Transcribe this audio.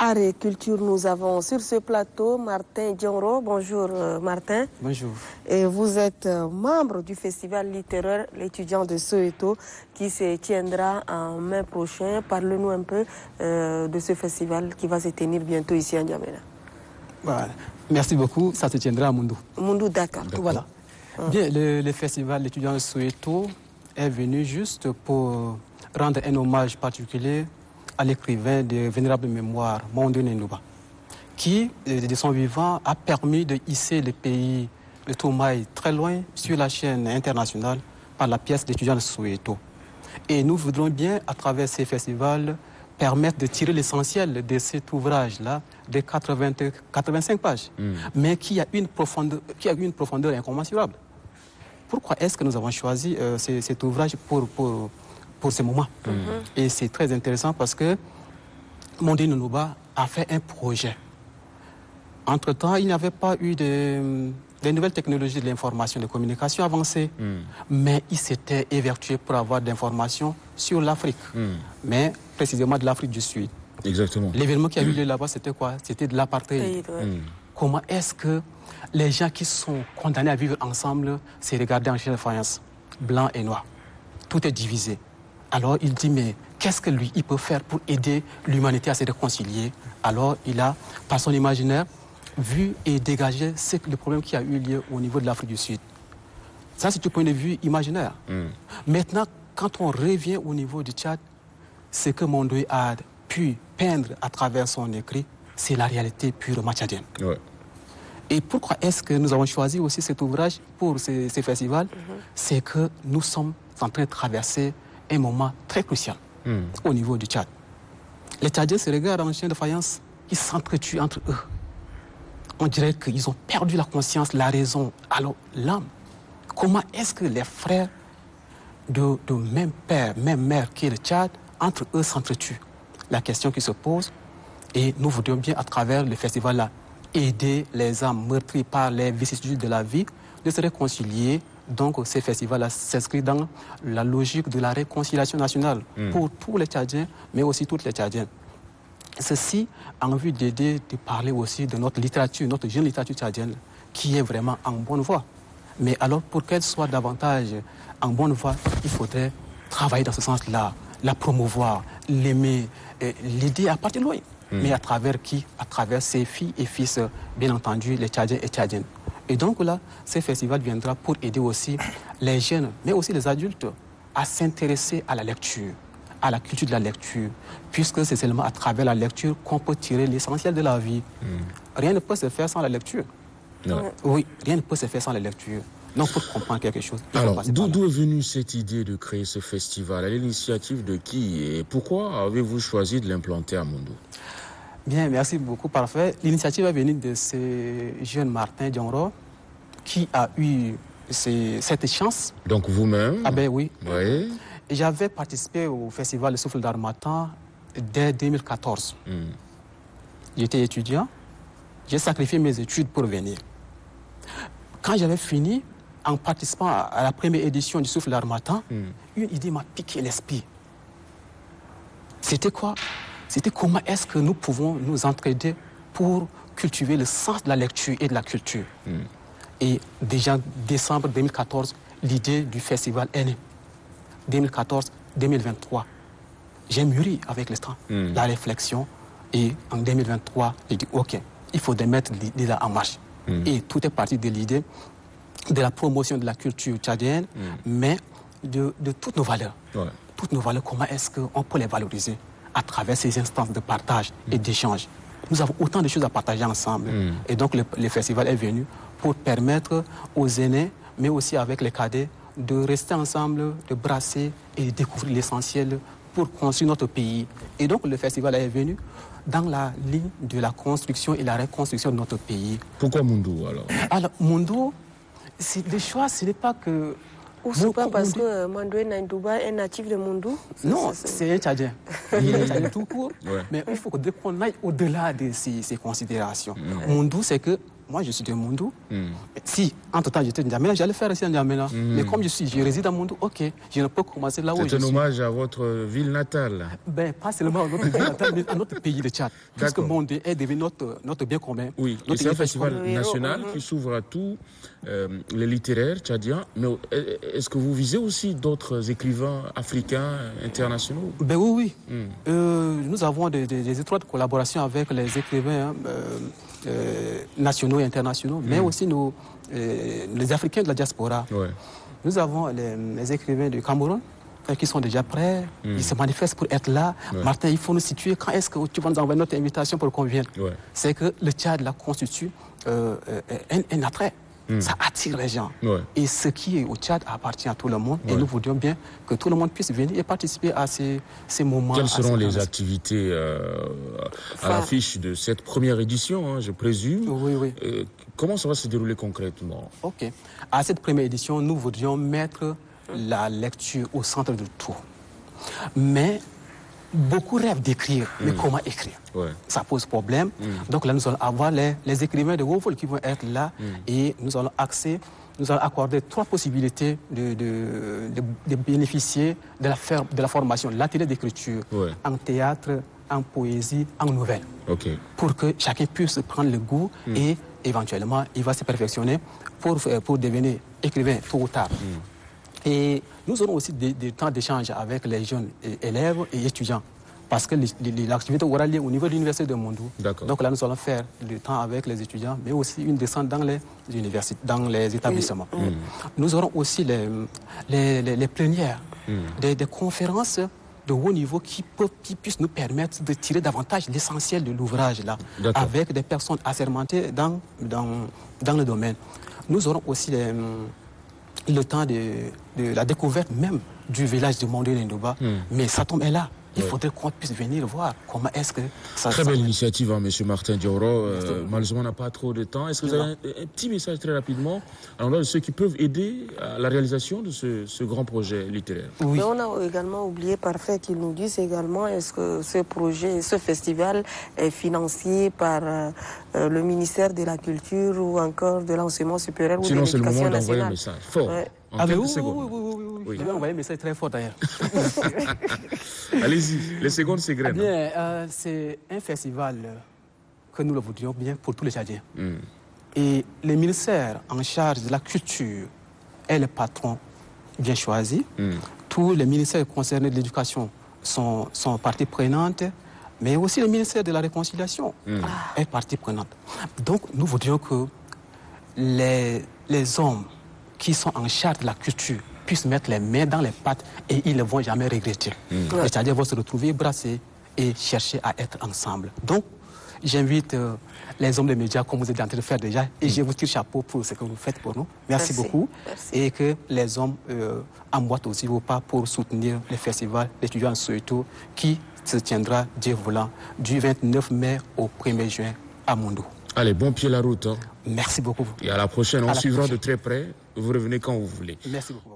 Art et culture, nous avons sur ce plateau Martin Diongro. Bonjour Martin. Bonjour. Et vous êtes membre du festival littéraire L'étudiant de Soweto qui se tiendra en mai prochain. Parle-nous un peu de ce festival qui va se tenir bientôt ici à N'Djamena. Voilà. Merci beaucoup. Ça se tiendra à Moundou. Moundou, d'accord. Voilà. Bien, le festival L'étudiant de Soweto est venu juste pour rendre un hommage particulier à l'écrivain de vénérable mémoire, Mondou Nendouba, qui, de son vivant, a permis de hisser le pays de Toumaï très loin sur la chaîne internationale par la pièce d'étudiants de Soweto. Et nous voudrons bien, à travers ces festivals, permettre de tirer l'essentiel de cet ouvrage-là, de 85 pages, mais qui a une profondeur incommensurable. Pourquoi est-ce que nous avons choisi cet ouvrage pour ce moment? Et c'est très intéressant parce que Mondou Nendouba a fait un projet. Entre-temps, il n'y avait pas eu de nouvelles technologies de l'information, de communication avancées, mais il s'était évertué pour avoir des informations sur l'Afrique, mais précisément de l'Afrique du Sud. Exactement. L'événement qui a eu lieu là-bas, c'était quoi? C'était de l'apartheid. Comment est-ce que les gens qui sont condamnés à vivre ensemble se regardaient en chair de faïence, blanc et noir? Tout est divisé. Alors il dit, mais qu'est-ce que lui, il peut faire pour aider l'humanité à se réconcilier? Alors il a, par son imaginaire, vu et dégagé le problème qui a eu lieu au niveau de l'Afrique du Sud. Ça, c'est du point de vue imaginaire. Maintenant, quand on revient au niveau du Tchad, ce que Mondou a pu peindre à travers son écrit, c'est la réalité purement tchadienne. Ouais. Et pourquoi est-ce que nous avons choisi aussi cet ouvrage pour ces festivals? C'est que nous sommes en train de traverser un moment très crucial au niveau du Tchad. Les Tchadiens se regardent en chien de faïence, ils s'entretuent entre eux. On dirait qu'ils ont perdu la conscience, la raison, alors l'âme. Comment est-ce que les frères de même père, même mère qui est le Tchad, entre eux s'entretuent? La question qui se pose, et nous voudrions bien à travers le festival-là aider les âmes meurtries par les vicissitudes de la vie de se réconcilier. Donc ces festivals-là s'inscrivent dans la logique de la réconciliation nationale pour tous les Tchadiens, mais aussi toutes les Tchadiennes. Ceci en vue d'aider, de parler aussi de notre littérature, notre jeune littérature tchadienne, qui est vraiment en bonne voie. Mais alors, pour qu'elle soit davantage en bonne voie, il faudrait travailler dans ce sens-là, la promouvoir, l'aimer, l'aider à partir de loin. Mais à travers qui? À travers ses filles et fils, bien entendu, les Tchadiens et Tchadiennes. Et donc là, ce festival viendra pour aider aussi les jeunes, mais aussi les adultes, à s'intéresser à la lecture, à la culture de la lecture, puisque c'est seulement à travers la lecture qu'on peut tirer l'essentiel de la vie. Rien ne peut se faire sans la lecture. Oui, rien ne peut se faire sans la lecture. Donc, pour comprendre quelque chose... Alors, d'où est venue cette idée de créer ce festival? À l'initiative de qui? Et pourquoi avez-vous choisi de l'implanter à Moundou? Bien, merci beaucoup, parfait. L'initiative est venue de ce jeune Martin Diongro qui a eu cette chance. Donc vous-même? Ah ben oui. Oui. J'avais participé au festival Le Souffle d'Harmattan dès 2014. J'étais étudiant, j'ai sacrifié mes études pour venir. Quand j'avais fini, en participant à la première édition du Souffle d'Harmattan, une idée m'a piqué l'esprit. C'était quoi? C'était comment est-ce que nous pouvons nous entraider pour cultiver le sens de la lecture et de la culture. Et déjà, décembre 2014, l'idée du festival est née. 2014-2023. J'ai mûri avec le temps, la réflexion, et en 2023, j'ai dit, OK, il faut mettre l'idée là en marche. Et tout est parti de l'idée de la promotion de la culture tchadienne, mais de toutes nos valeurs. Toutes nos valeurs, comment est-ce qu'on peut les valoriser à travers ces instances de partage et d'échange. Nous avons autant de choses à partager ensemble. Et donc, le festival est venu pour permettre aux aînés, mais aussi avec les cadets, de rester ensemble, de brasser et découvrir l'essentiel pour construire notre pays. Et donc, le festival est venu dans la ligne de la construction et la reconstruction de notre pays. Pourquoi Moundou, alors? Alors, Moundou, le choix, ce n'est pas que... Ou c'est pas parce que Mondou Nendouba est natif de Moundou? Non, c'est un Tchadien. Il est Tchadien tout court. Mais il faut qu'on aille au-delà de ces considérations. Moundou, c'est que moi je suis de Moundou. Si, entre-temps, j'étais de N'Djamena, j'allais faire ici à N'Djamena. Mais comme je réside à Moundou, ok, je ne peux commencer là où je suis. C'est un hommage à votre ville natale. Ben, pas seulement à notre ville natale, mais à notre pays, le Tchad. Puisque Moundou est devenu notre bien commun. Oui, c'est un festival national qui s'ouvre à tous les littéraires tchadiens. Mais est-ce que vous visez aussi d'autres écrivains africains, internationaux? Ben oui. Nous avons des étroites collaborations avec les écrivains nationaux et internationaux, mais aussi les Africains de la diaspora. Ouais. Nous avons les écrivains du Cameroun qui sont déjà prêts, ils se manifestent pour être là. Ouais. Martin, il faut nous situer. Quand est-ce que tu vas nous envoyer notre invitation pour qu'on vienne? Ouais. C'est que le Tchad là, constitue un attrait. Ça attire les gens. Ouais. Et ce qui est au Tchad appartient à tout le monde. Ouais. Et nous voudrions bien que tout le monde puisse venir et participer à ces moments. Quelles seront les activités à l'affiche de cette première édition, hein, je présume? Oui. Comment ça va se dérouler concrètement? Ok. À cette première édition, nous voudrions mettre la lecture au centre de tout. Mais beaucoup rêvent d'écrire, mais comment écrire? Ouais. Ça pose problème. Donc là, nous allons avoir les écrivains de Wofol qui vont être là et nous allons accorder 3 possibilités de bénéficier de la formation, l'atelier d'écriture en théâtre, en poésie, en nouvelle. Okay. Pour que chacun puisse prendre le goût et éventuellement, il va se perfectionner pour devenir écrivain tôt ou tard. Et nous aurons aussi des temps d'échange avec les jeunes élèves et étudiants. Parce que l'activité aura lieu au niveau de l'université de Moundou. Donc là, nous allons faire le temps avec les étudiants, mais aussi une descente dans les universités, dans les établissements. Nous aurons aussi les plénières, des conférences de haut niveau qui puissent nous permettre de tirer davantage l'essentiel de l'ouvrage là, avec des personnes assermentées dans le domaine. Nous aurons aussi le temps de la découverte même du village de Mondé-Lindouba. Mais ça tombe là. Il faudrait qu'on puisse venir voir comment est-ce que ça... Très belle initiative, hein, M. Martin Dioro. Malheureusement, on n'a pas trop de temps. Est-ce que vous avez un petit message très rapidement à l'endroit de ceux qui peuvent aider à la réalisation de ce grand projet littéraire? Oui. Mais on a également oublié Parfait qui nous disent également est-ce que ce projet, ce festival est financé par le ministère de la Culture ou encore de l'enseignement supérieur ou de l'éducation nationale? Sinon, c'est le moment d'envoyer un message fort. En quelques secondes. Oui. Je vais envoyer un message très fort d'ailleurs. Allez-y, les secondes s'égrènent. Bien, c'est un festival que nous le voudrions bien pour tous les Tchadiens. Et le ministère en charge de la culture est le patron bien choisi. Tous les ministères concernés de l'éducation sont partie prenante, mais aussi le ministère de la réconciliation est partie prenante. Donc nous voudrions que les hommes qui sont en charge de la culture puissent mettre les mains dans les pattes et ils ne vont jamais regretter. Les Tchadiens vont se retrouver brassés et chercher à être ensemble. Donc, j'invite les hommes des médias, comme vous êtes en train de faire déjà, et je vous tire chapeau pour ce que vous faites pour nous. Merci beaucoup. Et que les hommes emboîtent aussi vos pas pour soutenir le festival d'étudiants en Soweto qui se tiendra, Dieu voulant, du 29 mai au 1er juin à Moundou. Allez, bon pied la route. Hein. Merci beaucoup. Et à la prochaine, on suivra de très près. Vous revenez quand vous voulez. Merci beaucoup.